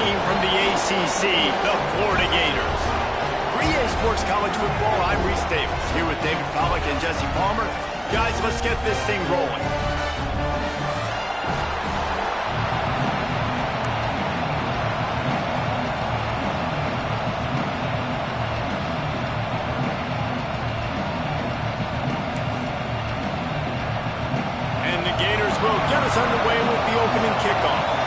team from the ACC, the Florida Gators. For EA Sports College Football, I'm Reese Davis, here with David Pollack and Jesse Palmer. Guys, let's get this thing rolling. And the Gators will get us underway with the opening kickoff.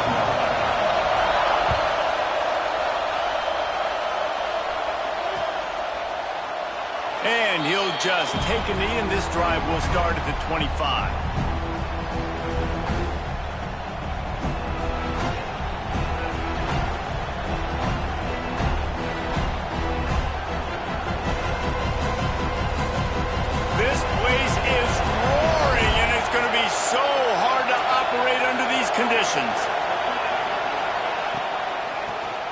And he'll just take a knee, and this drive will start at the 25. This place is roaring, and it's going to be so hard to operate under these conditions.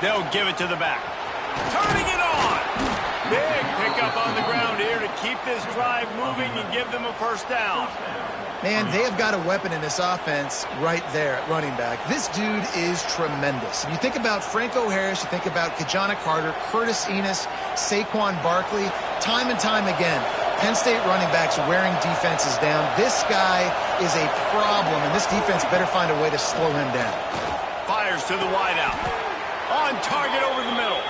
They'll give it to the back. Turning it on! Big pickup on the ground here to keep this drive moving and give them a first down. Man, they have got a weapon in this offense right there at running back. This dude is tremendous. And you think about Franco Harris, you think about Kajana Carter, Curtis Enos, Saquon Barkley, time and time again, Penn State running backs wearing defenses down. This guy is a problem, and this defense better find a way to slow him down. Fires to the wideout. On target over the middle.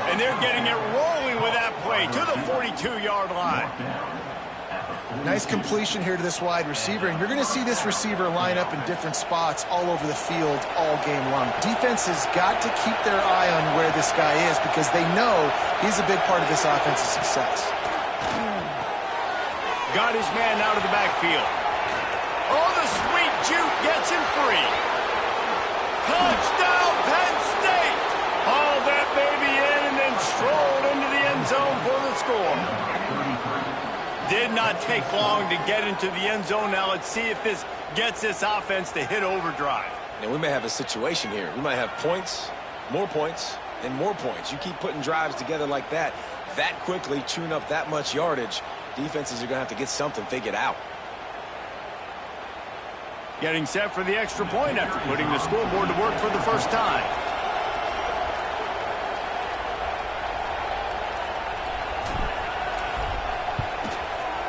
And they're getting it rolling with that play to the 42-yard line. Nice completion here to this wide receiver, and you're going to see this receiver line up in different spots all over the field all game long. Defense has got to keep their eye on where this guy is because they know he's a big part of this offense's success. Got his man out of the backfield. Oh, the sweet juke gets him free. Touchdown, Penn State! Hauled that baby in and then strolled into the end zone for the score. Did not take long to get into the end zone. Now let's see if this gets this offense to hit overdrive. Now we may have a situation here. We might have points, and more points. You keep putting drives together like that quickly, chewing up that much yardage, defenses are going to have to get something figured out. Getting set for the extra point after putting the scoreboard to work for the first time.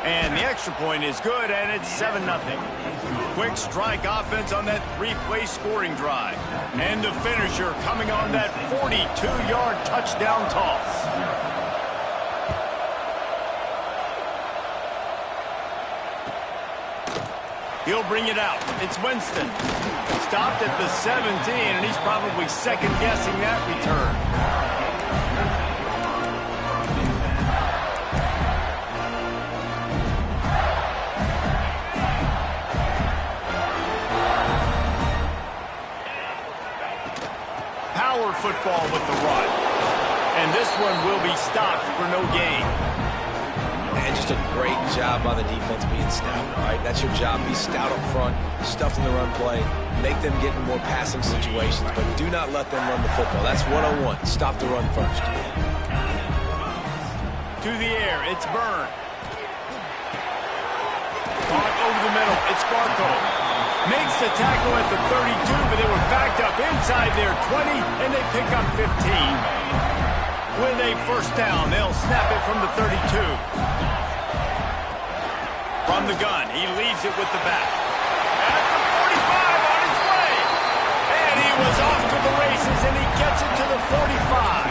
And the extra point is good, and it's 7-0. Quick strike offense on that three-play scoring drive. And the finisher coming on that 42-yard touchdown toss. He'll bring it out. It's Winston. Stopped at the 17, and he's probably second-guessing that return. Power football with the run. And this one will be stopped for no gain. And just a great job by the defense being stout, right? That's your job. Be stout up front, stuff in the run play, make them get in more passing situations, but do not let them run the football. That's 101. Stop the run first. To the air, it's Byrne. Caught over the middle, it's Barco. Makes the tackle at the 32, but they were backed up inside their 20, and they pick up 15. With a first down, they'll snap it from the 32. From the gun, he leaves it with the back. At the 45 on his way. And he was off to the races, and he gets it to the 45.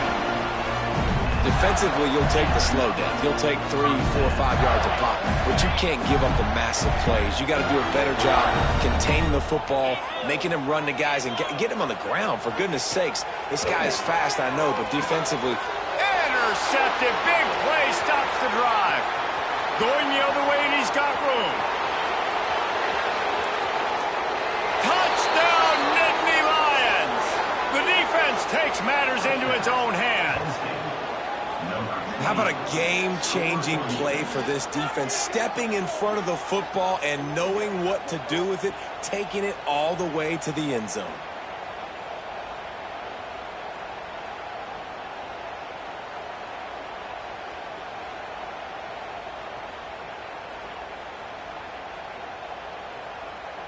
Defensively, you'll take the slow down. You'll take 3, 4, 5 yards a pop, but you can't give up the massive plays. You got to do a better job containing the football, making him run to guys, and get him on the ground, for goodness sakes. This guy is fast, I know, but defensively... Intercepted. Big play stops the drive. Going the other way, and he's got room. Touchdown, Nittany Lions! The defense takes matters into its own hands. How about a game-changing play for this defense? Stepping in front of the football and knowing what to do with it, taking it all the way to the end zone.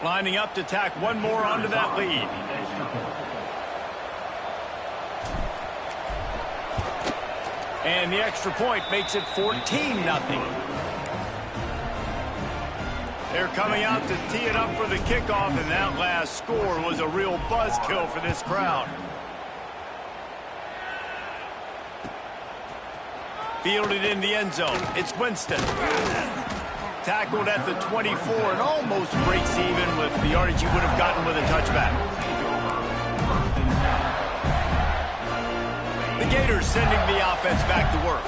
Lining up to tack one more onto that lead. And the extra point makes it 14-0. They're coming out to tee it up for the kickoff, and that last score was a real buzzkill for this crowd. Fielded in the end zone. It's Winston. Tackled at the 24 and almost breaks even with the yardage he would have gotten with a touchback. The Gators sending the offense back to work.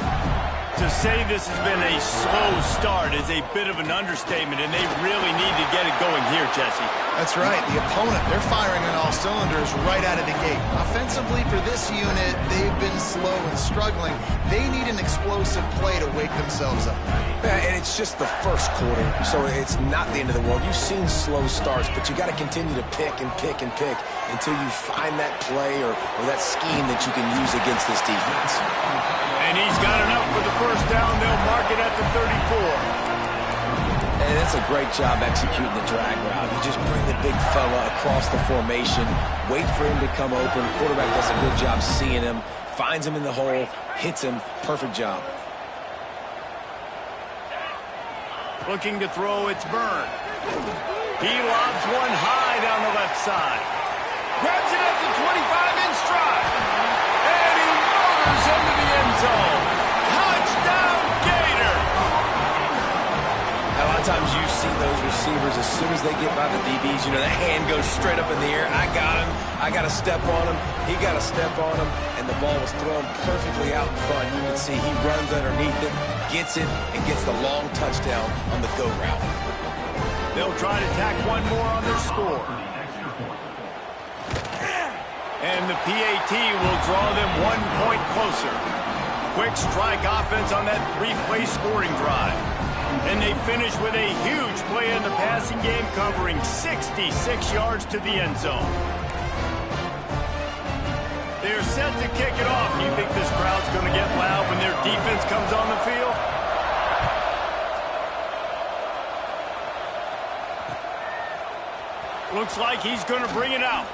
To say this has been a slow start is a bit of an understatement, and they really need to get it going here, Jesse. That's right. The opponent, they're firing on all cylinders right out of the gate. Offensively, for this unit, they've been slow and struggling. They need an explosive play to wake themselves up. Yeah, and it's just the first quarter, so it's not the end of the world. You've seen slow starts, but you got to continue to pick and pick and pick until you find that play or that scheme that you can use against this defense. And he's got enough for the first down. They'll mark it at the 34. And that's a great job executing the drag route. You just bring the big fella across the formation, wait for him to come open. Quarterback does a good job seeing him, finds him in the hole, hits him. Perfect job. Looking to throw, it's Byrne. He lobs one high down the left side. Grabs it at the 25 in stride. And he motors into the end zone. Touchdown, Gator! A lot of times you see those receivers, as soon as they get by the DBs, you know, that hand goes straight up in the air. I got him. I got to step on him. He got to step on him. And the ball was thrown perfectly out in front. You can see he runs underneath it, gets it, and gets the long touchdown on the go route. They'll try to tack one more on their score. And the PAT will draw them 1 point closer. Quick strike offense on that three-play scoring drive. And they finish with a huge play in the passing game, covering 66 yards to the end zone. They're set to kick it off. Do you think this crowd's going to get loud when their defense comes on the field? Looks like he's going to bring it out.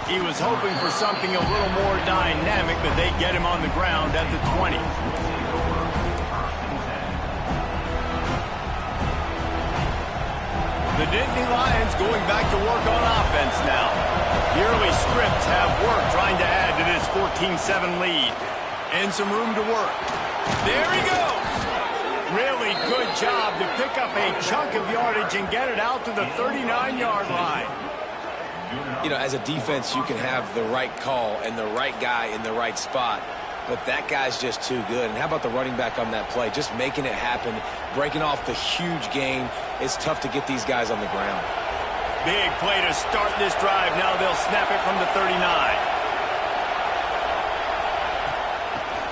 He was hoping for something a little more dynamic, but they get him on the ground at the 20. The Dynasty Lions going back to work on offense now. The early scripts have worked trying to add to this 14-7 lead. And some room to work. There he goes! Really good job to pick up a chunk of yardage and get it out to the 39-yard line. You know, as a defense, you can have the right call and the right guy in the right spot. But that guy's just too good. And how about the running back on that play? Just making it happen, breaking off the huge gain. It's tough to get these guys on the ground. Big play to start this drive. Now they'll snap it from the 39.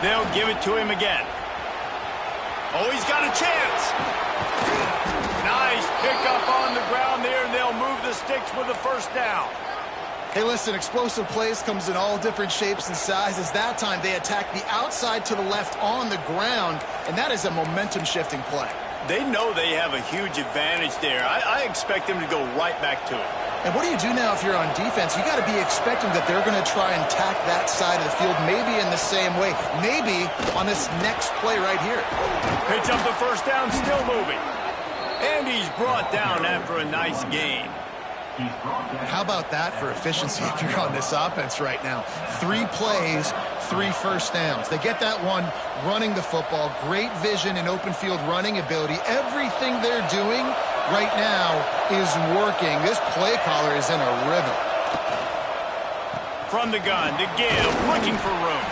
They'll give it to him again. Oh, he's got a chance. Nice pickup on the ground there. They'll move the sticks with the first down. Hey, listen, explosive plays comes in all different shapes and sizes. That time they attack the outside to the left on the ground, and that is a momentum-shifting play. They know they have a huge advantage there. I expect them to go right back to it. And what do you do now if you're on defense? You got to be expecting that they're going to try and tack that side of the field, maybe in the same way, maybe on this next play right here. Picks up the first down, still moving. And he's brought down after a nice gain. How about that for efficiency if you're on this offense right now? 3 plays, 3 first downs. They get that one running the football, great vision and open field running ability. Everything they're doing right now is working. This play caller is in a rhythm. From the gun to give, looking for room.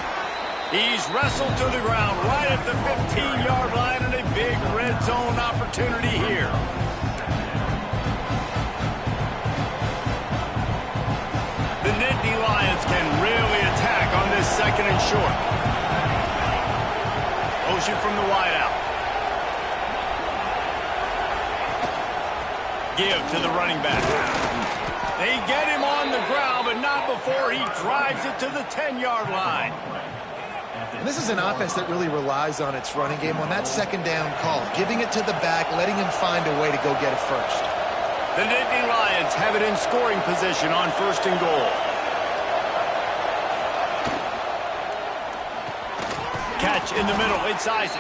He's wrestled to the ground right at the 15-yard line, and a big red zone opportunity here. The Dynasty Lions can really attack on this second and short. Motion from the wideout. Give to the running back. They get him on the ground, but not before he drives it to the 10-yard line. And this is an offense that really relies on its running game on that second down call, giving it to the back, letting him find a way to go get it first. The Dynasty Lions have it in scoring position on first and goal. catch in the middle. It's Isaac.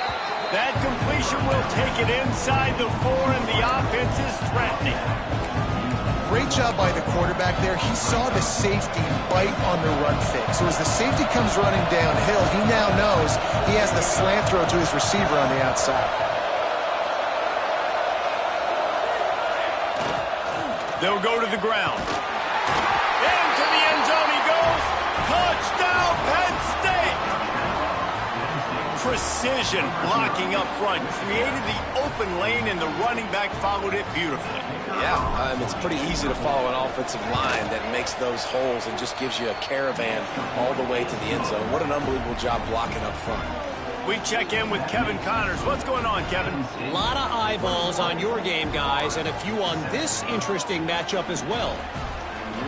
That completion will take it inside the 4, and the offense is threatening. Great job by the quarterback there. He saw the safety bite on the run fake. So as the safety comes running downhill, he now knows he has the slant throw to his receiver on the outside. They'll go to the ground. Into the end zone he goes. Touchdown, Penn State! Precision blocking up front created the open lane, and the running back followed it beautifully. Yeah, it's pretty easy to follow an offensive line that makes those holes and just gives you a caravan all the way to the end zone. What an unbelievable job blocking up front. We check in with Kevin Connors. What's going on, Kevin? A lot of eyeballs on your game, guys, and a few on this interesting matchup as well.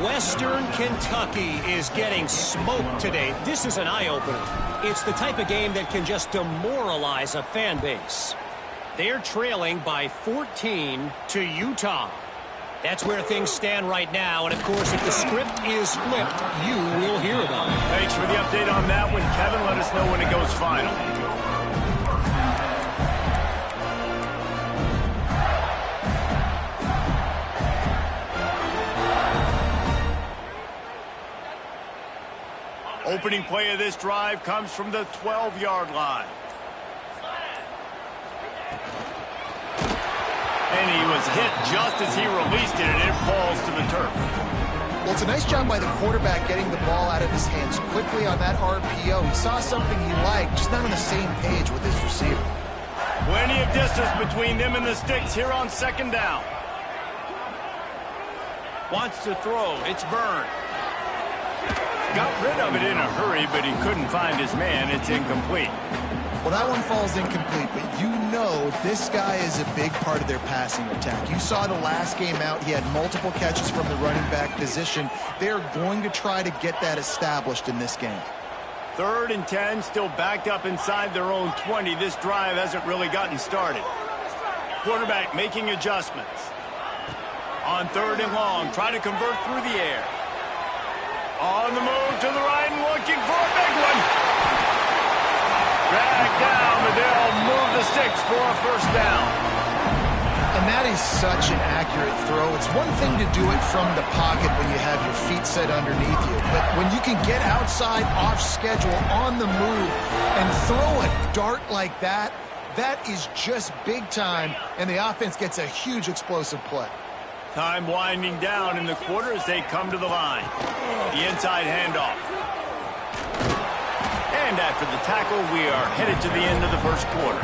Western Kentucky is getting smoked today. This is an eye-opener. It's the type of game that can just demoralize a fan base. They're trailing by 14 to Utah. That's where things stand right now, and of course, if the script is flipped, you will hear about it. Thanks for the update on that one, Kevin. Let us know when it goes final. Opening play of this drive comes from the 12-yard line. And he was hit just as he released it, and it falls to the turf. Well, it's a nice job by the quarterback getting the ball out of his hands quickly on that RPO. He saw something he liked, just not on the same page with his receiver. Plenty of distance between them and the sticks here on second down. Wants to throw. It's Byrne. Got rid of it in a hurry, but he couldn't find his man. It's incomplete. Well, that one falls incomplete, but you know this guy is a big part of their passing attack. You saw the last game out, he had multiple catches from the running back position. They're going to try to get that established in this game. 3rd and 10, still backed up inside their own 20. This drive hasn't really gotten started. Quarterback making adjustments. On 3rd and long, trying to convert through the air. On the move to the right and looking for a big one. Drag down, but they'll move the sticks for a first down. And that is such an accurate throw. It's one thing to do it from the pocket when you have your feet set underneath you, but when you can get outside, off schedule, on the move, and throw a dart like that, that is just big time, and the offense gets a huge explosive play. Time winding down in the quarter as they come to the line. The inside handoff. And after the tackle, we are headed to the end of the first quarter.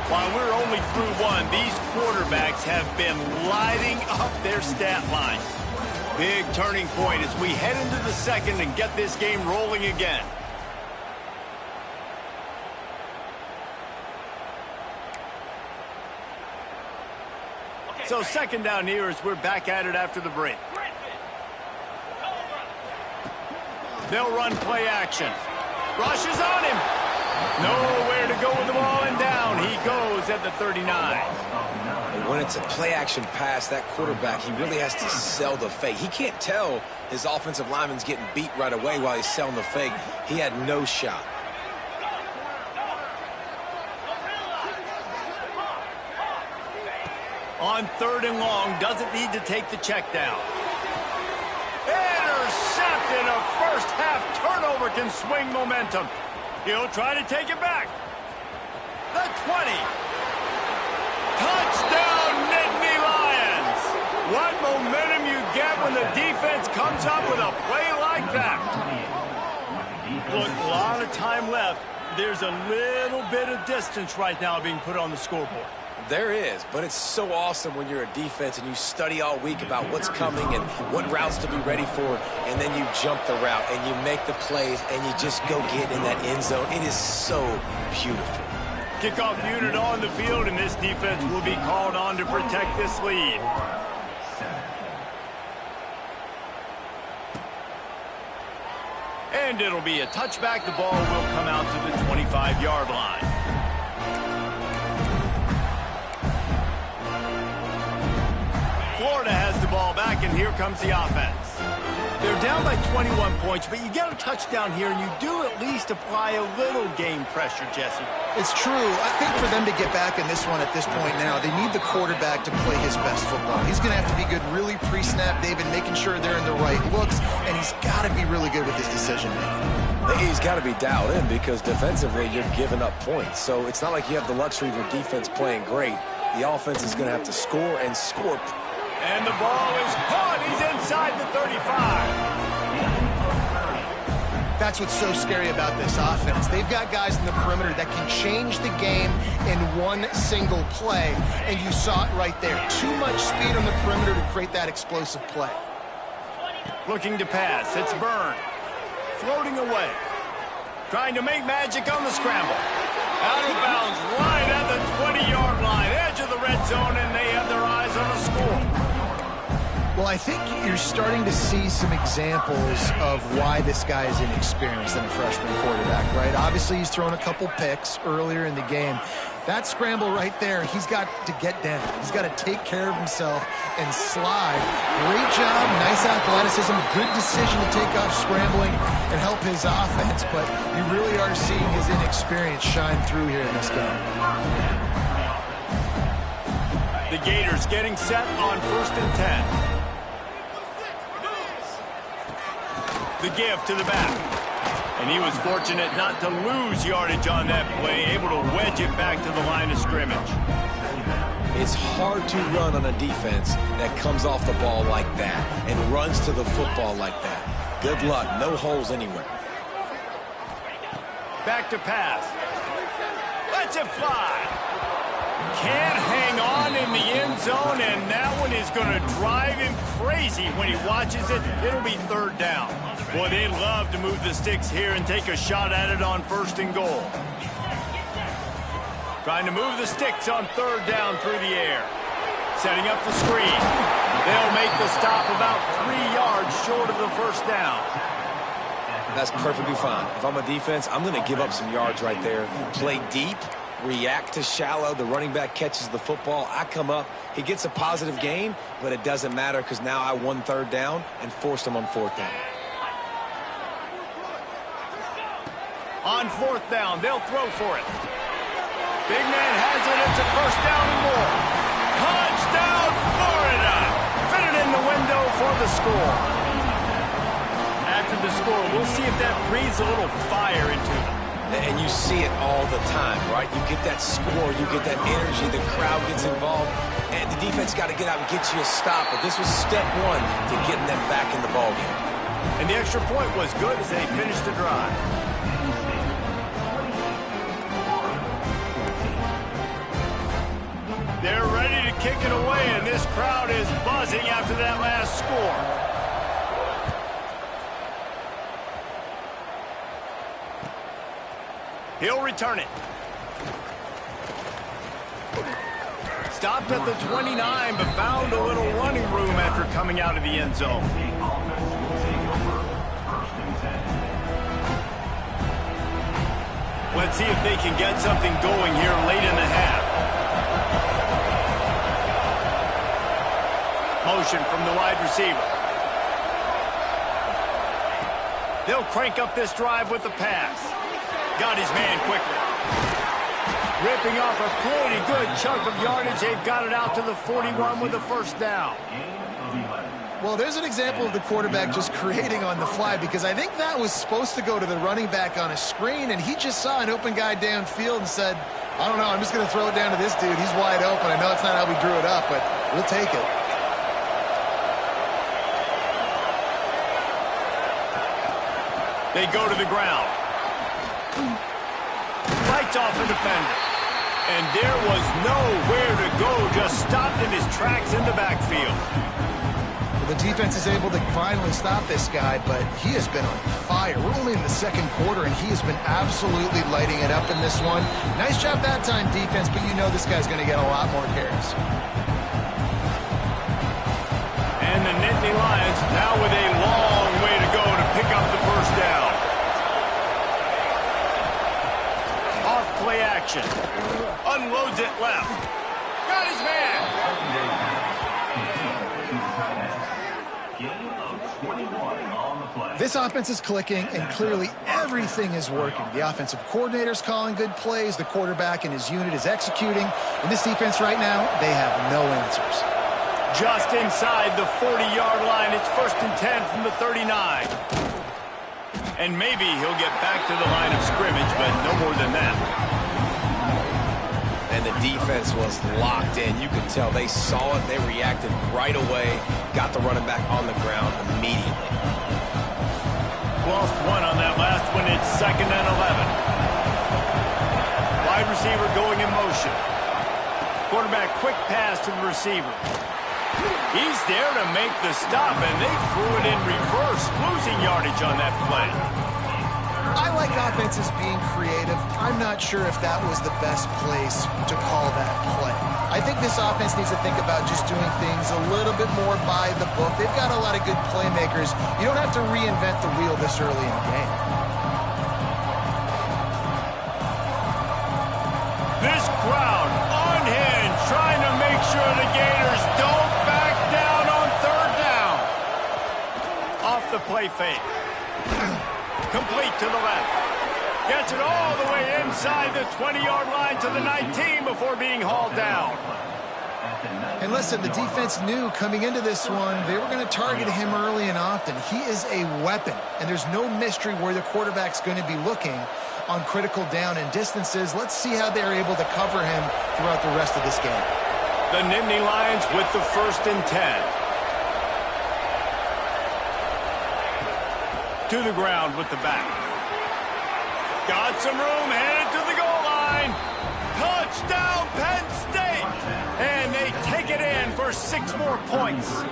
While we're only through one, these quarterbacks have been lighting up their stat line. Big turning point as we head into the second and get this game rolling again. So second down here as we're back at it after the break. They'll run play action. Rush is on him. Nowhere to go with the ball, and down he goes at the 39. And when it's a play action pass, that quarterback, he really has to sell the fake. He can't tell his offensive lineman's getting beat right away while he's selling the fake. He had no shot. On 3rd and long, doesn't need to take the check down. Intercepted. A first half turnover can swing momentum. He'll try to take it back. The 20. Touchdown, Nittany Lions. What momentum you get when the defense comes up with a play like that. Look, a lot of time left. There's a little bit of distance right now being put on the scoreboard. There is, but it's so awesome when you're a defense and you study all week about what's coming and what routes to be ready for, and then you jump the route and you make the plays and you just go get in that end zone. It is so beautiful. Kickoff unit on the field, and this defense will be called on to protect this lead. And it'll be a touchback. The ball will come out to the 25-yard line. Florida has the ball and here comes the offense. They're down by 21 points, but you get a touchdown here, and you do at least apply a little game pressure, Jesse. It's true. I think for them to get back in this one at this point now, they need the quarterback to play his best football. He's going to have to be good really pre-snap, David, making sure they're in the right looks, and he's got to be really good with his decision-making. He's got to be dialed in because defensively you're giving up points. So it's not like you have the luxury of your defense playing great. The offense is going to have to score and score. And the ball is caught. He's inside the 35. That's what's so scary about this offense. They've got guys in the perimeter that can change the game in one single play, and you saw it right there. Too much speed on the perimeter to create that explosive play. Looking to pass. It's Byrne. Floating away. Trying to make magic on the scramble. Out of bounds right at the 20-yard line. Edge of the red zone, and they have their eyes on the score. Well, I think you're starting to see some examples of why this guy is inexperienced in a freshman quarterback, right? Obviously, he's thrown a couple picks earlier in the game. That scramble right there, he's got to get down. He's got to take care of himself and slide. Great job, nice athleticism, good decision to take off scrambling and help his offense, but you really are seeing his inexperience shine through here in this game. The Gators getting set on 1st and 10. The give to the back. And he was fortunate not to lose yardage on that play, able to wedge it back to the line of scrimmage. It's hard to run on a defense that comes off the ball like that and runs to the football like that. Good luck. No holes anywhere. Back to pass. Lets it fly. Can't hang on in the end zone, and that one is going to drive him crazy when he watches it. It'll be 3rd down. Boy, they love to move the sticks here and take a shot at it on 1st and goal. Trying to move the sticks on 3rd down through the air. Setting up the screen. They'll make the stop about 3 yards short of the 1st down. That's perfectly fine. If I'm a defense, I'm going to give up some yards right there. Play deep. React to shallow. The running back catches the football. I come up. He gets a positive gain, but it doesn't matter because now I won 3rd down and forced him on 4th down. On 4th down, they'll throw for it. Big man has it. It's a 1st down and more. Touchdown, Florida! Fitted in the window for the score. After the score, we'll see if that breathes a little fire into them. And you see it all the time, right? You get that score, you get that energy, the crowd gets involved, and the defense got to get out and get you a stop. But this was step 1 to getting them back in the ballgame. And the extra point was good as they finished the drive. They're ready to kick it away, and this crowd is buzzing after that last score. He'll return it. Stopped at the 29, but found a little running room after coming out of the end zone. Let's see if they can get something going here late in the half. Motion from the wide receiver. They'll crank up this drive with the pass. Got his man quickly. Ripping off a pretty good chunk of yardage. They've got it out to the 41 with a 1st down. Well, there's an example of the quarterback just creating on the fly, because I think that was supposed to go to the running back on a screen, and he just saw an open guy downfield and said, I don't know, I'm just going to throw it down to this dude. He's wide open. I know it's not how we drew it up, but we'll take it. They go to the ground. Fights off the defender. And there was nowhere to go, just stopped in his tracks in the backfield. Well, the defense is able to finally stop this guy, but he has been on fire. We're only in the 2nd quarter, and he has been absolutely lighting it up in this one. Nice job that time, defense, but you know this guy's going to get a lot more carries. And the Nittany Lions now with a long way to go to pick up the 1st down. Off play action. Unloads it left. Got his man. This offense is clicking, and clearly everything is working. The offensive coordinator's calling good plays. The quarterback and his unit is executing. And this defense right now, they have no answers. Just inside the 40-yard line. It's 1st and 10 from the 39. And maybe he'll get back to the line of scrimmage, but no more than that. And the defense was locked in. You could tell they saw it. They reacted right away. Got the running back on the ground immediately. Lost one on that last one. It's 2nd and 11. Wide receiver going in motion. Quarterback quick pass to the receiver. He's there to make the stop, and they threw it in reverse, losing yardage on that play. I like offenses being creative. I'm not sure if that was the best place to call that play. I think this offense needs to think about just doing things a little bit more by the book. They've got a lot of good playmakers. You don't have to reinvent the wheel this early in the game. This crowd unhinged, trying to make sure the Gators don't back down on 3rd down. Off the play fake. Complete to the left. Gets it all the way inside the 20-yard line to the 19 before being hauled down. And listen, the defense knew coming into this one, they were going to target him early and often. He is a weapon, and there's no mystery where the quarterback's going to be looking on critical down and distances. Let's see how they're able to cover him throughout the rest of this game. The Nittany Lions with the 1st and 10. To the ground with the back. Got some room, headed to the goal line. Touchdown, Penn State! And they take it in for 6 more points.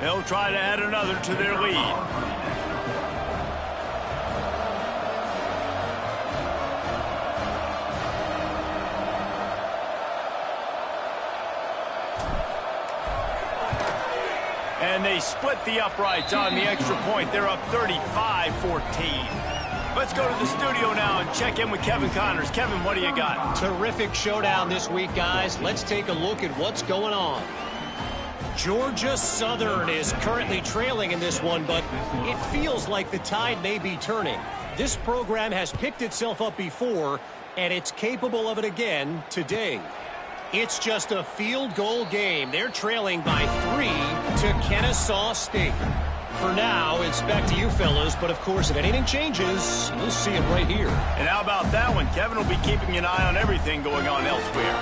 They'll try to add another to their lead. And they split the uprights on the extra point. They're up 35-14. Let's go to the studio now and check in with Kevin Connors. Kevin, what do you got? Terrific showdown this week, guys. Let's take a look at what's going on. Georgia Southern is currently trailing in this one, but it feels like the tide may be turning. This program has picked itself up before, and it's capable of it again today. It's just a field goal game. They're trailing by 3 to Kennesaw State. For now, it's back to you fellas, but of course, if anything changes, we'll see it right here. And how about that one? Kevin will be keeping an eye on everything going on elsewhere.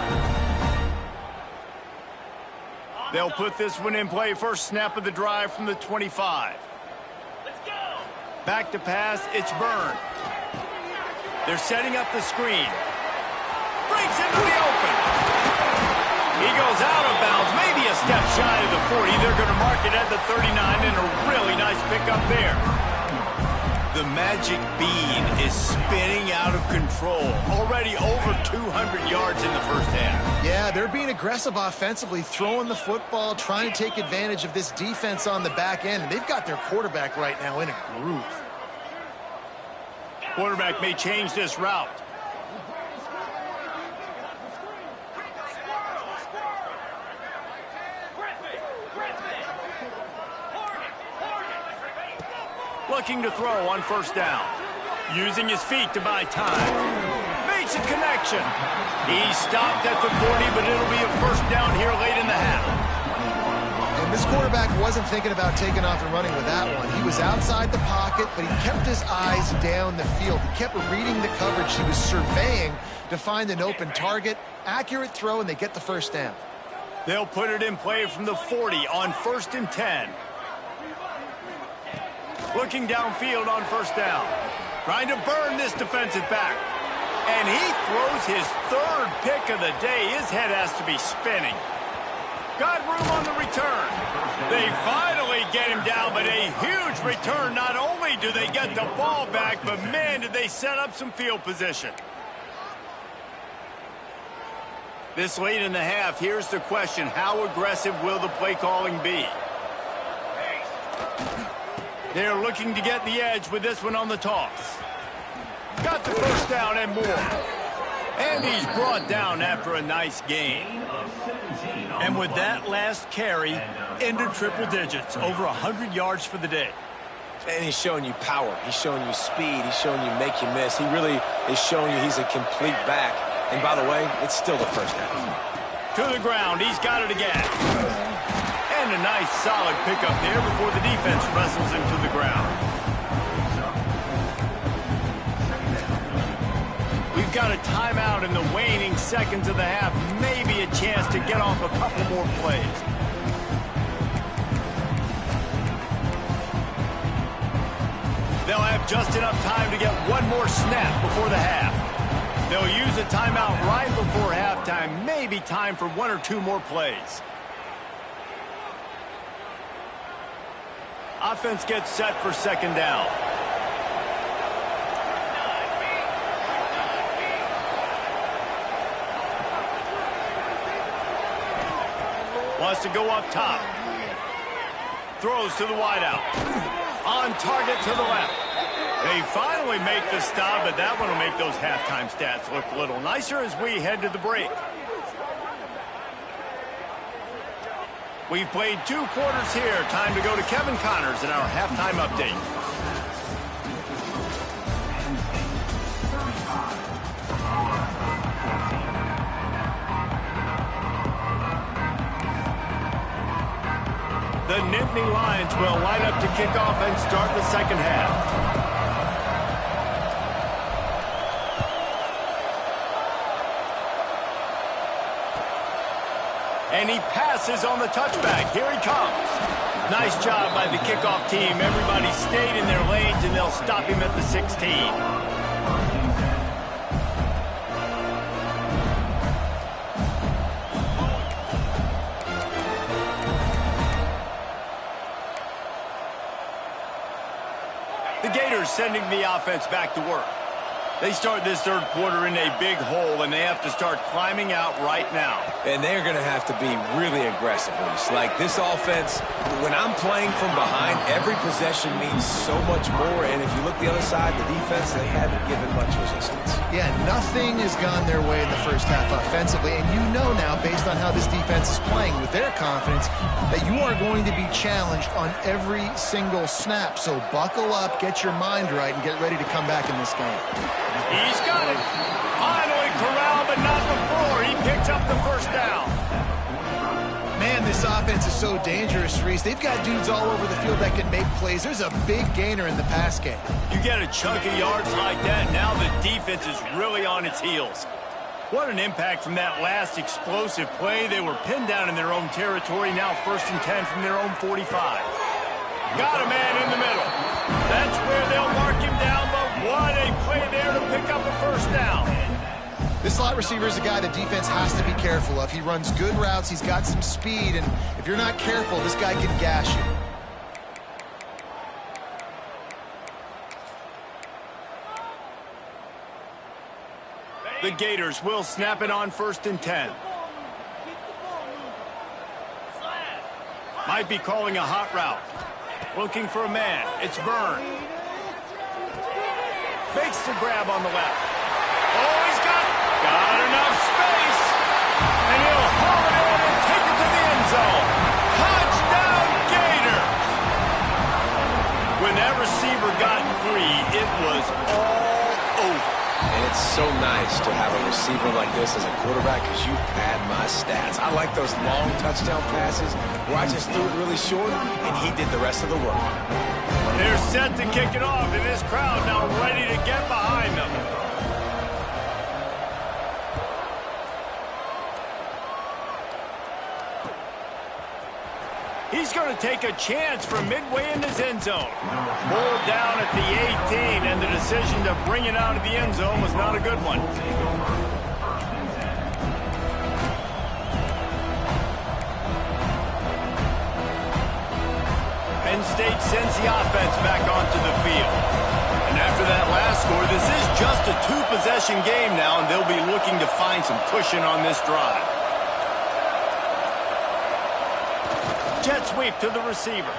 They'll put this one in play. First snap of the drive from the 25. Let's go. Back to pass. It's Byrne. They're setting up the screen. Breaks into the open. He goes out of bounds, maybe a step shy of the 40. They're going to mark it at the 39, and a really nice pickup there. The magic bean is spinning out of control. Already over 200 yards in the first half. Yeah, they're being aggressive offensively, throwing the football, trying to take advantage of this defense on the back end. And they've got their quarterback right now in a groove. Quarterback may change this route. Looking to throw on first down. Using his feet to buy time. Makes a connection. He stopped at the 40, but it'll be a first down here late in the half. And this quarterback wasn't thinking about taking off and running with that one. He was outside the pocket, but he kept his eyes down the field. He kept reading the coverage. He was surveying to find an open target. Accurate throw, and they get the first down. They'll put it in play from the 40 on 1st and 10. Looking downfield on first down. Trying to burn this defensive back. And he throws his 3rd pick of the day. His head has to be spinning. Got room on the return. They finally get him down, but a huge return. Not only do they get the ball back, but man, did they set up some field position. This late in the half, here's the question. How aggressive will the play calling be? They're looking to get the edge with this one on the toss. Got the first down and more. And he's brought down after a nice gain. And with that last carry, into triple digits, over 100 yards for the day. And he's showing you power. He's showing you speed. He's showing you make you miss. He really is showing you he's a complete back. And by the way, it's still the first half. To the ground. He's got it again. And a nice solid pickup there before the defense wrestles him to the ground. We've got a timeout in the waning seconds of the half. Maybe a chance to get off a couple more plays. They'll have just enough time to get one more snap before the half. They'll use a timeout right before halftime. Maybe time for one or two more plays. Offense gets set for second down. Wants to go up top. Throws to the wideout. On target to the left. They finally make the stop, but that one will make those halftime stats look a little nicer as we head to the break. We've played 2 quarters here. Time to go to Kevin Connors in our halftime update. The Nittany Lions will line up to kick off and start the second half. And he passes on the touchback. Here he comes. Nice job by the kickoff team. Everybody stayed in their lanes, and they'll stop him at the 16. Sending the offense back to work. They start this third quarter in a big hole, and they have to start climbing out right now. And they're going to have to be really aggressive. Like this offense, when I'm playing from behind, every possession means so much more. And if you look the other side, the defense, they haven't given much resistance. Yeah, nothing has gone their way in the first half offensively. And you know now, based on how this defense is playing with their confidence, that you are going to be challenged on every single snap. So buckle up, get your mind right, and get ready to come back in this game. He's got it. Finally corralled, but not before. He picks up the first down. Man, this offense is so dangerous, Reese. They've got dudes all over the field that can make plays. There's a big gainer in the pass game. You get a chunk of yards like that, now the defense is really on its heels. What an impact from that last explosive play. They were pinned down in their own territory, now 1st and 10 from their own 45. Got a man in the middle. That's where they'll mark him down, but what a play there to pick up a first down. This slot receiver is a guy the defense has to be careful of. He runs good routes, he's got some speed, and if you're not careful, this guy can gash you. The Gators will snap it on 1st and 10. Might be calling a hot route. Looking for a man. It's Byrne. Makes the grab on the left. Oh, he's got enough space. And he'll haul it in and take it to the end zone. Touchdown, Gator. When that receiver got free, it was all over. And it's so nice to have a receiver like this as a quarterback because you pad my stats. I like those long touchdown passes where I just threw it really short and he did the rest of the work. They're set to kick it off, and this crowd now ready to get behind them. He's going to take a chance from midway in his end zone. Ball down at the 18, and the decision to bring it out of the end zone was not a good one. Penn State sends the offense back onto the field. And after that last score, this is just a 2-possession game now, and they'll be looking to find some cushion on this drive. Jet sweep to the receiver.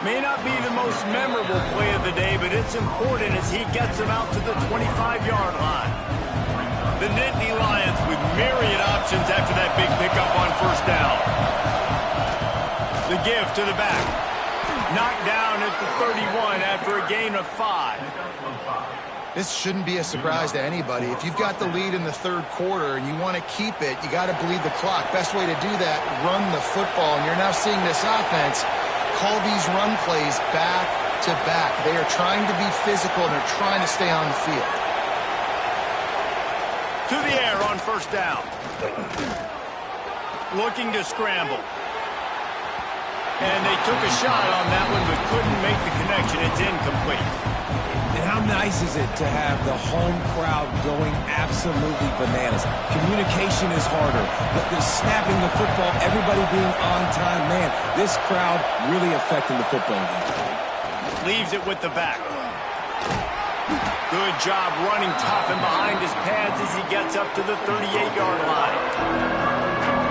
May not be the most memorable play of the day, but it's important as he gets them out to the 25-yard line. The Nittany Lions with myriad options after that big pickup on first down. The give to the back. Knocked down at the 31 after a gain of 5. This shouldn't be a surprise to anybody. If you've got the lead in the third quarter and you want to keep it, you got to bleed the clock. Best way to do that, run the football. And you're now seeing this offense call these run plays back to back. They are trying to be physical and they're trying to stay on the field. To the air on first down. Looking to scramble. And they took a shot on that one but couldn't make the connection. It's incomplete. And how nice is it to have the home crowd going absolutely bananas? Communication is harder, but they're snapping the football, everybody being on time. Man, this crowd really affecting the football game. Leaves it with the back. Good job running tough and behind his pads as he gets up to the 38-yard line.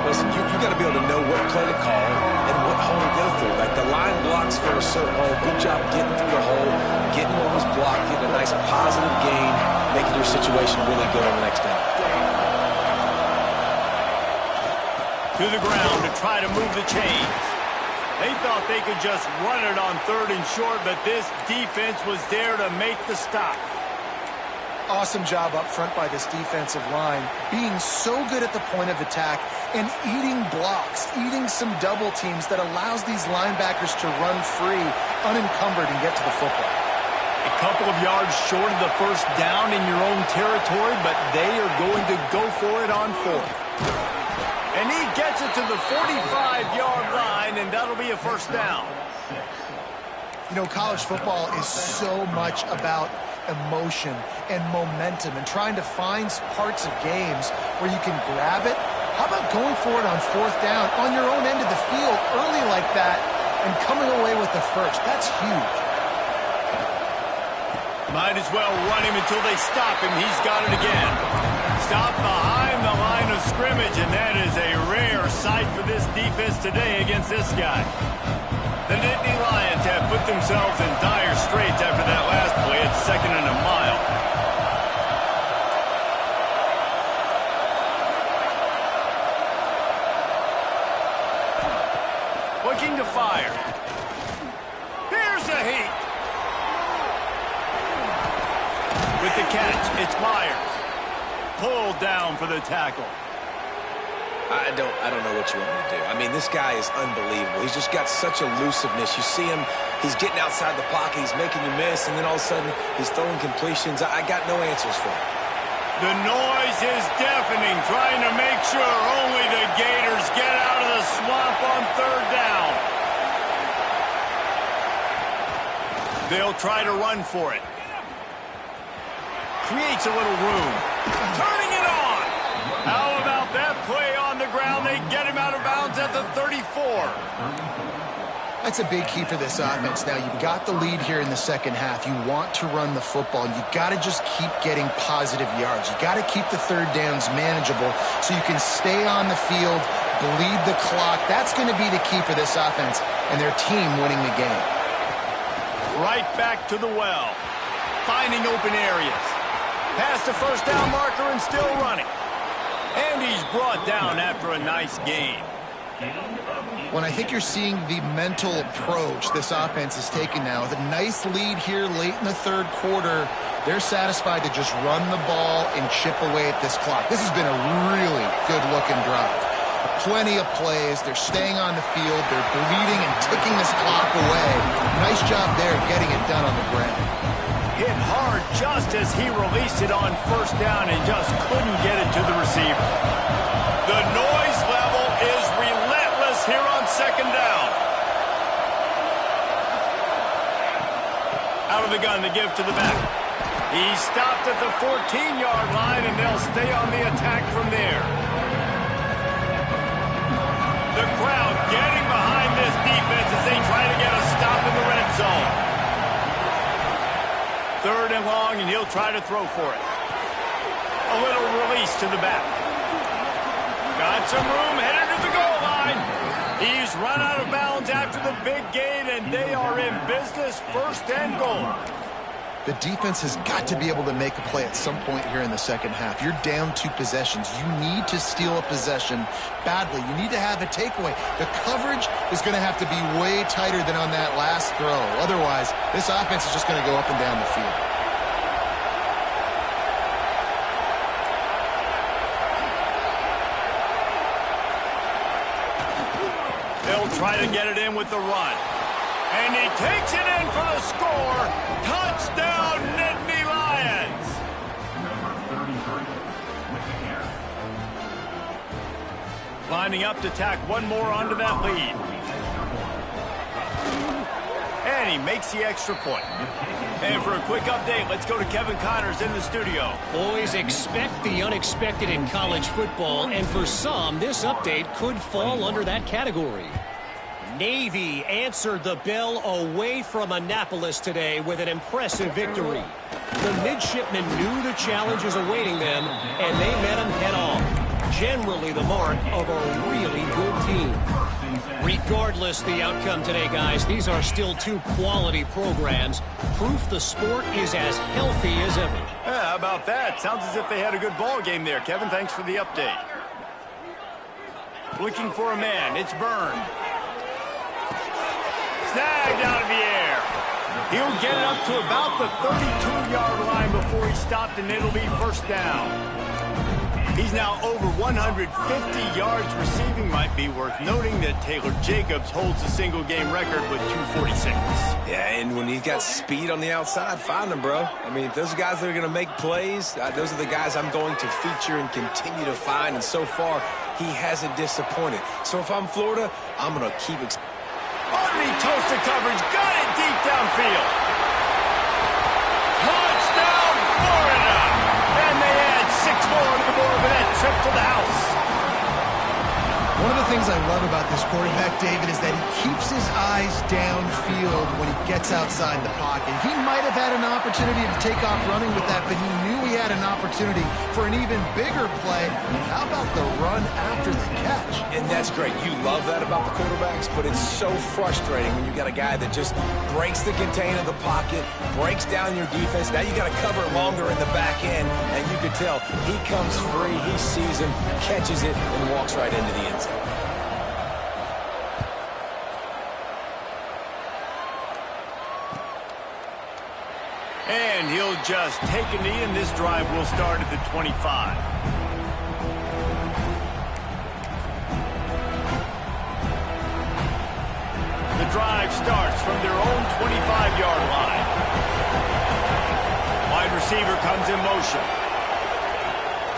Listen, you got to be able to know what play to call and what hole to go through. Like the line blocks for a certain hole. Good job getting through the hole, getting what was blocked, getting a nice positive gain, making your situation really good on the next down. To the ground to try to move the chains. They thought they could just run it on third and short, but this defense was there to make the stop. Awesome job up front by this defensive line, being so good at the point of attack and eating blocks, eating some double teams that allows these linebackers to run free, unencumbered, and get to the football. A couple of yards short of the first down in your own territory, but they are going to go for it on fourth. And he gets it to the 45-yard line, and that'll be a first down. You know, college football is so much about emotion and momentum and trying to find parts of games where you can grab it. How about going for it on fourth down on your own end of the field early like that and coming away with the first? That's huge. Might as well run him until they stop him. He's got it again. Stop behind the line of scrimmage, and that is a rare sight for this defense today against this guy. The Nittany Lions have put themselves in dire straits after that last play. It's 2nd and a mile. Looking to fire. Here's a heat. With the catch, it's Myers. Pulled down for the tackle. I don't know what you want me to do. I mean, this guy is unbelievable. He's just got such elusiveness. You see him, he's getting outside the pocket, he's making you miss, and then all of a sudden he's throwing completions. I got no answers for him. The noise is deafening, trying to make sure only the Gators get out of the swamp on third down. They'll try to run for it. Creates a little room. Turning it on. How about that play on the ground? They get him out of bounds at the 34. That's a big key for this offense. Now, you've got the lead here in the second half. You want to run the football. You've got to just keep getting positive yards. You've got to keep the third downs manageable so you can stay on the field, bleed the clock. That's going to be the key for this offense and their team winning the game. Right back to the well. Finding open areas. Past the first down marker and still running. And he's brought down after a nice gain. When I think you're seeing the mental approach this offense is taking now, with a nice lead here late in the third quarter, they're satisfied to just run the ball and chip away at this clock. This has been a really good-looking drive. Plenty of plays. They're staying on the field. They're bleeding and ticking this clock away. Nice job there getting it done on the ground. Hit hard just as he released it on first down and just couldn't get it to the receiver. The noise level is relentless here on second down. Out of the gun to give to the back. He stopped at the 14-yard line, and they'll stay on the attack from there. The crowd getting behind this defense as they try to get a stop in the red zone. Third and long, and he'll try to throw for it. A little release to the back. Got some room, headed to the goal line. He's run out of bounds after the big gain, and they are in business, 1st and goal. The defense has got to be able to make a play at some point here in the second half. You're down 2 possessions. You need to steal a possession badly. You need to have a takeaway. The coverage is going to have to be way tighter than on that last throw. Otherwise, this offense is just going to go up and down the field. They'll try to get it in with the run. And he takes it in for the score. Touchdown, Nittany Lions. Lining up to tack one more onto that lead. And he makes the extra point. And for a quick update, let's go to Kevin Connors in the studio. Boys, expect the unexpected in college football, and for some, this update could fall under that category. Navy answered the bell away from Annapolis today with an impressive victory. The midshipmen knew the challenges awaiting them, and they met them head-on. Generally the mark of a really good team. Regardless the outcome today, guys, these are still 2 quality programs. Proof the sport is as healthy as ever. Yeah, how about that? Sounds as if they had a good ball game there. Kevin, thanks for the update. Looking for a man. It's Byrne. Snagged out of the air. He'll get it up to about the 32-yard line before he's stopped, and it'll be 1st down. He's now over 150 yards receiving. Might be worth noting that Taylor Jacobs holds the single-game record with 246. Yeah, and when he's got speed on the outside, find him, bro. I mean, those guys that are going to make plays, those are the guys I'm going to feature and continue to find, and so far, he hasn't disappointed. So if I'm Florida, I'm going to keep underneath toasted coverage, got it deep downfield. Touchdown, Florida! And they add 6 more to the board with that trip to the house. One of the things I love about this quarterback, David, is that he keeps his eyes downfield when he gets outside the pocket. He might have had an opportunity to take off running with that, but he knew he had an opportunity for an even bigger play. How about the run after the catch? And that's great. You love that about the quarterbacks, but it's so frustrating when you got a guy that just breaks the contain of the pocket, breaks down your defense. Now you got to cover it longer in the back end, and you can tell he comes free, he sees him, catches it, and walks right into the end zone. And he'll just take a knee, and this drive will start at the 25. The drive starts from their own 25-yard line. Wide receiver comes in motion.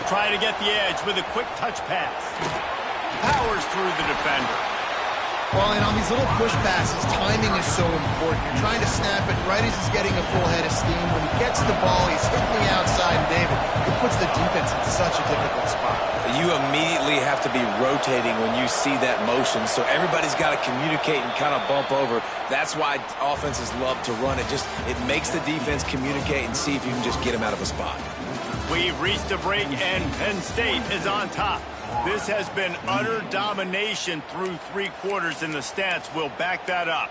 Trying to get the edge with a quick touch pass. Powers through the defender. Well, and on these little push passes, timing is so important. You're trying to snap it right as he's getting a full head of steam. When he gets the ball, he's hitting the outside, and David, it puts the defense in such a difficult spot. You immediately have to be rotating when you see that motion, so everybody's got to communicate and kind of bump over. That's why offenses love to run it. It makes the defense communicate and see if you can just get him out of a spot. We've reached a break, and Penn State is on top. This has been utter domination through 3 quarters, and the stats will back that up.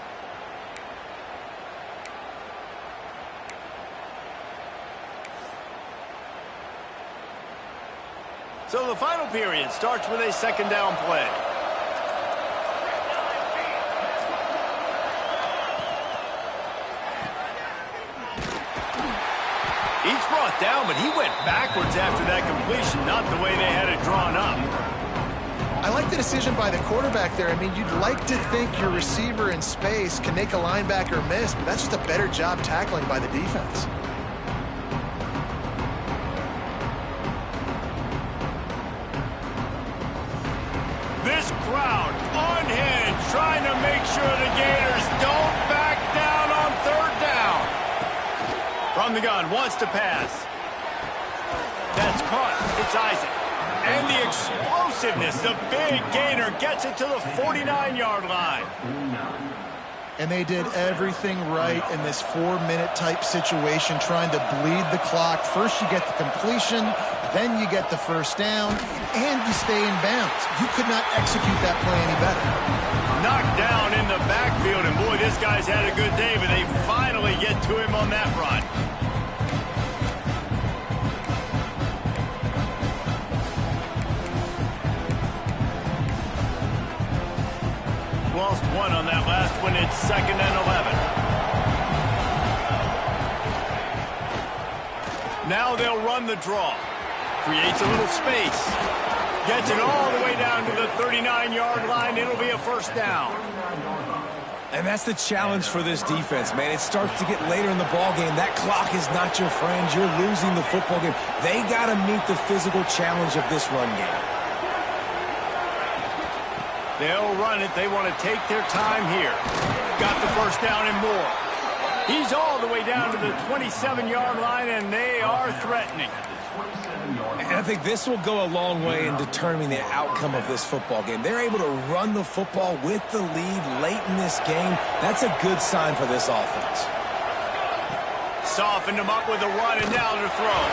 So the final period starts with a 2nd down play. He's brought down, but he went backwards after that completion, not the way they had it drawn up. I like the decision by the quarterback there. I mean, you'd like to think your receiver in space can make a linebacker miss, but that's just a better job tackling by the defense. This crowd unhinged, trying to make sure the Gators don't back down on 3rd down. From the gun, wants to pass. That's caught. It's Isaac. And the explosiveness, the big gainer gets it to the 49-yard line. And they did everything right in this 4-minute type situation, trying to bleed the clock. First you get the completion, Then you get the first down, and you stay in bounds. You could not execute that play any better. Knocked down in the backfield, and boy, this guy's had a good day, but they finally get to him on that run. Lost one on that last one. It's 2nd and 11. Now they'll run the draw. Creates a little space. Gets it all the way down to the 39-yard line. It'll be a first down. And that's the challenge for this defense, man. It starts to get later in the ballgame. That clock is not your friend. You're losing the football game. They got to meet the physical challenge of this run game. They'll run it. They want to take their time here. Got the first down and more. He's all the way down to the 27-yard line, and they are threatening. And I think this will go a long way in determining the outcome of this football game. They're able to run the football with the lead late in this game. That's a good sign for this offense. Softened him up with a run, and now to throw.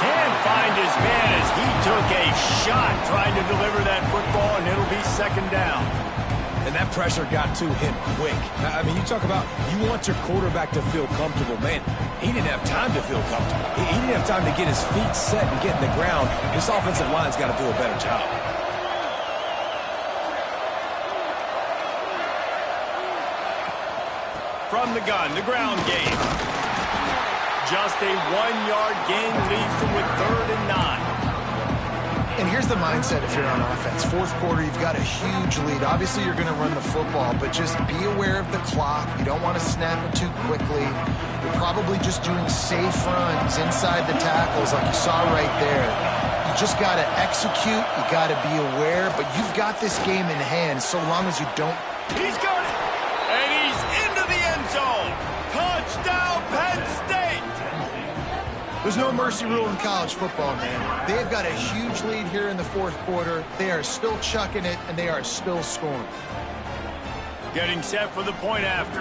Can't find his man as he took a shot trying to deliver that football, and it'll be 2nd down. And that pressure got to him quick. I mean, you talk about you want your quarterback to feel comfortable. Man, he didn't have time to feel comfortable. He didn't have time to get his feet set and get in the ground. This offensive line's got to do a better job. From the gun, the ground game. Just a 1-yard gain leaves them with 3rd and 9. And here's the mindset if you're on offense. 4th quarter, you've got a huge lead. Obviously, you're going to run the football, but just be aware of the clock. You don't want to snap it too quickly. You're probably just doing safe runs inside the tackles like you saw right there. You just got to execute. You got to be aware, but you've got this game in hand so long as you don't. He's got it, and he's into the end zone. Touchdown, Penn State. There's no mercy rule in college football, man. They've got a huge lead here in the 4th quarter. They are still chucking it, and they are still scoring. Getting set for the point after.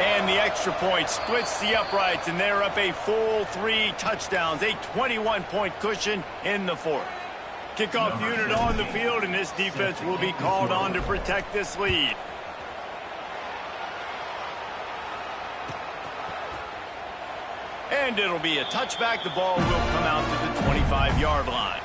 And the extra point splits the uprights, and they're up a full 3 touchdowns, a 21-point cushion in the 4th. Kickoff unit on the field, and this defense will be called on to protect this lead. And it'll be a touchback. The ball will come out to the 25-yard line.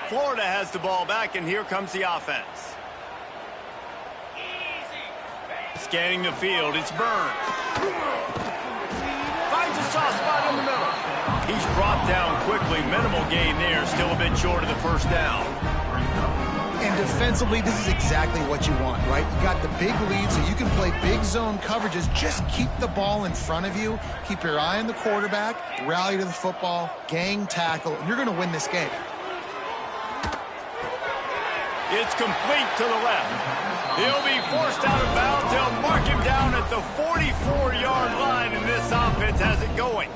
Florida has the ball back, and here comes the offense. Scanning the field, it's Burns. Finds a soft spot in the middle. He's brought down quickly. Minimal gain there. Still a bit short of the first down. And defensively, this is exactly what you want, right? You got the big lead, so you can play big zone coverages. Just keep the ball in front of you. Keep your eye on the quarterback. Rally to the football. Gang tackle. And you're going to win this game. It's complete to the left. He'll be forced out of bounds. They'll mark him down at the 44-yard line, and this offense has it going.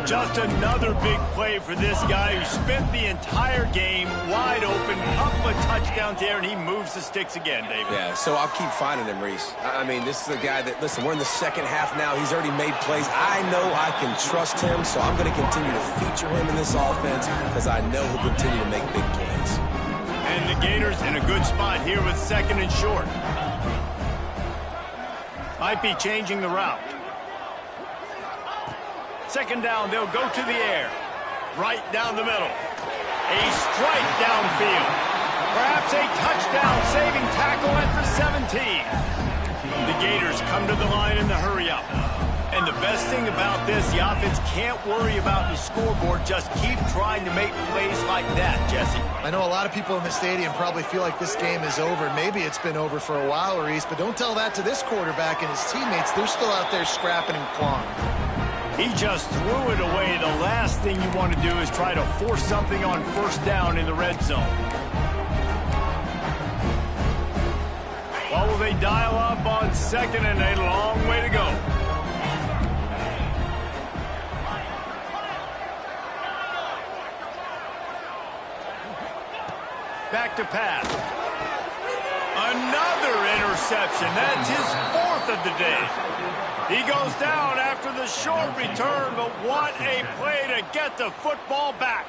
Just another big play for this guy who spent the entire game wide open. Couple of touchdowns there, and he moves the sticks again, David. Yeah, so I'll keep finding him, Reese. I mean, this is a guy that, listen, we're in the 2nd half now. He's already made plays. I know I can trust him, so I'm going to continue to feature him in this offense because I know he'll continue to make big plays. And the Gators in a good spot here with 2nd and short. Might be changing the route. 2nd down, they'll go to the air. Right down the middle. A strike downfield. Perhaps a touchdown, saving tackle at the 17. The Gators come to the line in the hurry-up. And the best thing about this, the offense can't worry about the scoreboard. Just keep trying to make plays like that, Jesse. I know a lot of people in the stadium probably feel like this game is over. Maybe it's been over for a while, Reese, but don't tell that to this quarterback and his teammates. They're still out there scrapping and clawing. He just threw it away. The last thing you want to do is try to force something on first down in the red zone. Well, will they dial up on 2nd and a long way to go? back to pass. Another interception. That's his 4th of the day. He goes down after the short return, but what a play to get the football back.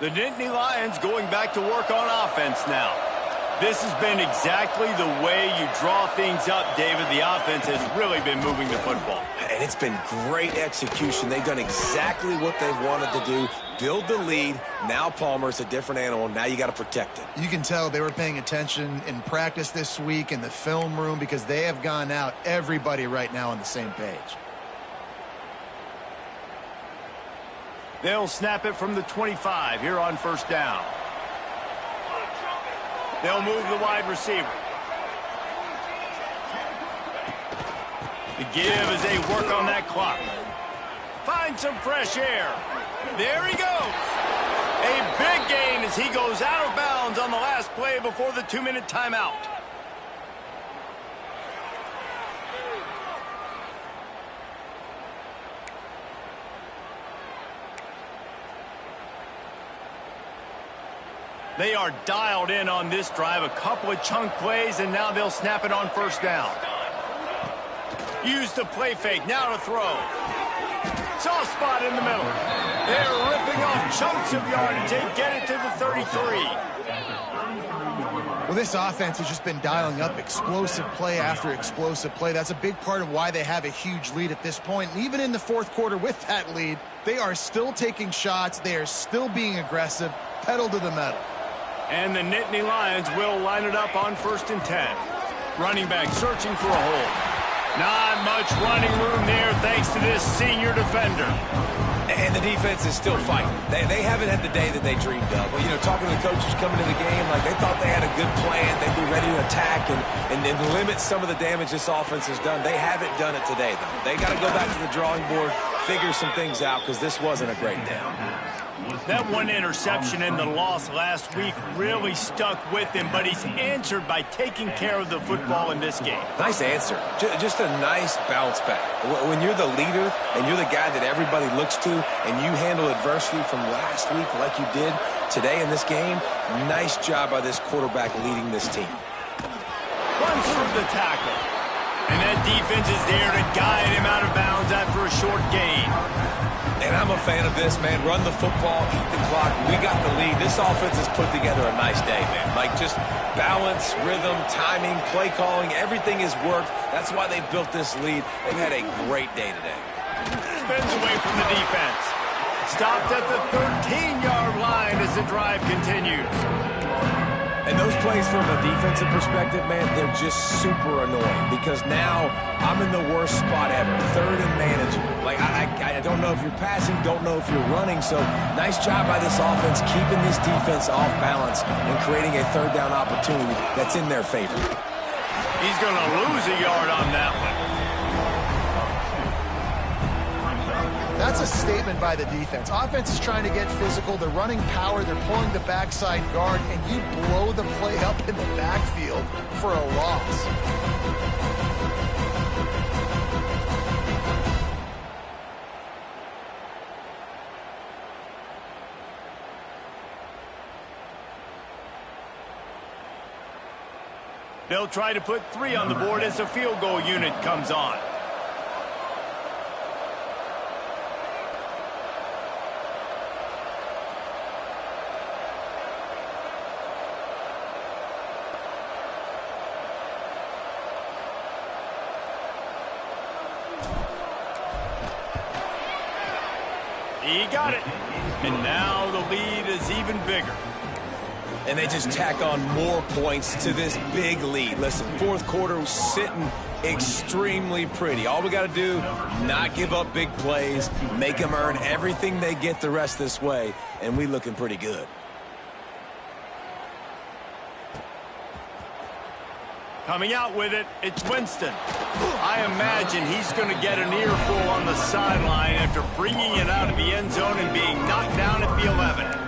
The Nittany Lions going back to work on offense now. This has been exactly the way you draw things up, David. The offense has really been moving the football. And it's been great execution. They've done exactly what they've wanted to do. Build the lead. Now Palmer's a different animal. Now you got to protect it. You can tell they were paying attention in practice this week in the film room because they have gone out, everybody right now on the same page. They'll snap it from the 25 here on first down. They'll move the wide receiver. The give as they work on that clock. Find some fresh air. There he goes. A big gain as he goes out of bounds on the last play before the 2-minute timeout. They are dialed in on this drive. A couple of chunk plays, and now they'll snap it on first down. Use the play fake. Now to throw. Soft spot in the middle. They're ripping off chunks of yardage. They get it to the 33. Well, this offense has just been dialing up explosive play after explosive play. That's a big part of why they have a huge lead at this point. And even in the 4th quarter with that lead, they are still taking shots. They are still being aggressive. Pedal to the metal. And the Nittany Lions will line it up on 1st and 10. Running back searching for a hole. Not much running room there thanks to this senior defender. And the defense is still fighting. They haven't had the day that they dreamed of. Well, you know, talking to the coaches coming to the game, like they thought they had a good plan. They'd be ready to attack and limit some of the damage this offense has done. They haven't done it today, though. They got to go back to the drawing board, figure some things out, because this wasn't a great day. That one interception and the loss last week really stuck with him, but he's answered by taking care of the football in this game. Nice answer. Just a nice bounce back. When you're the leader and you're the guy that everybody looks to and you handle adversity from last week like you did today in this game, nice job by this quarterback leading this team. Runs through the tackle. And that defense is there to guide him out of bounds after a short gain. And I'm a fan of this, man. Run the football, eat the clock. We got the lead. This offense has put together a nice day, man. Like just balance, rhythm, timing, play calling, everything has worked. That's why they built this lead. They've had a great day today. Spins away from the defense. Stopped at the 13-yard line as the drive continues. And those plays from a defensive perspective, man, they're just super annoying because now I'm in the worst spot ever, 3rd and manageable. Like, I don't know if you're passing, don't know if you're running, so nice job by this offense keeping this defense off balance and creating a 3rd down opportunity that's in their favor. He's going to lose a yard on that one. That's a statement by the defense. Offense is trying to get physical. They're running power. They're pulling the backside guard, and you blow the play up in the backfield for a loss. They'll try to put 3 on the board as the field goal unit comes on. He got it. And now the lead is even bigger. And they just tack on more points to this big lead. Listen, 4th quarter was sitting extremely pretty. All we got to do, not give up big plays, make them earn everything they get the rest this way, and we looking pretty good. Coming out with it, it's Winston. I imagine he's going to get an earful on the sideline after bringing it out of the end zone and being knocked down at the 11.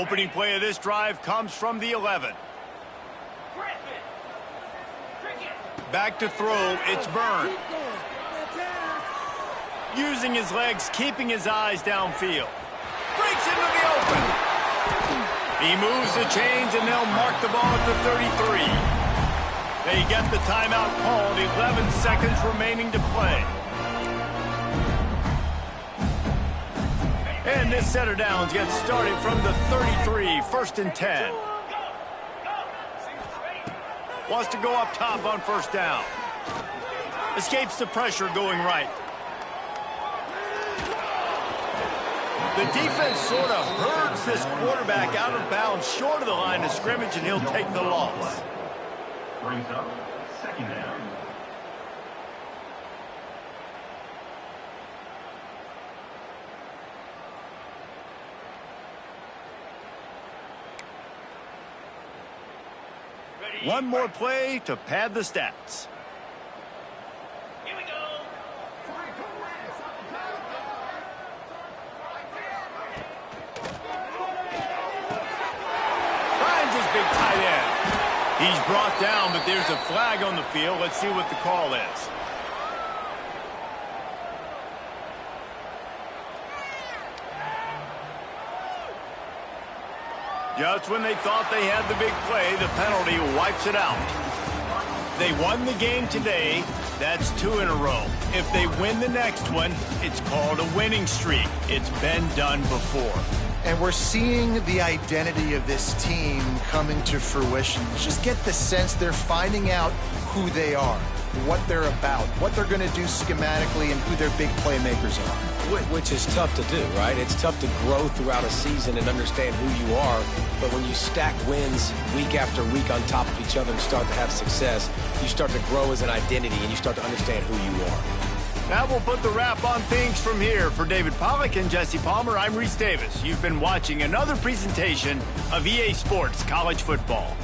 opening play of this drive comes from the 11. Back to throw, it's Byrne. Using his legs, keeping his eyes downfield. Breaks into the open. He moves the chains, and they'll mark the ball at the 33. They get the timeout called, 11 seconds remaining to play. And this set of downs gets started from the 33, 1st and 10. Wants to go up top on 1st down. Escapes the pressure going right. The defense sort of herds this quarterback out of bounds short of the line of scrimmage, and he'll take the loss. Brings up 2nd down. One more play to pad the stats. Here we go. Finds his big tight end. He's brought down, but there's a flag on the field. Let's see what the call is. Just when they thought they had the big play, the penalty wipes it out. They won the game today. That's 2 in a row. If they win the next one, it's called a winning streak. It's been done before. And we're seeing the identity of this team coming to fruition. Just get the sense they're finding out who they are, what they're about, what they're going to do schematically, and who their big playmakers are. Which is tough to do, right? It's tough to grow throughout a season and understand who you are. But when you stack wins week after week on top of each other and start to have success, you start to grow as an identity and you start to understand who you are. Now we'll put the wrap on things from here. For David Pollack and Jesse Palmer, I'm Reese Davis. You've been watching another presentation of EA Sports College Football.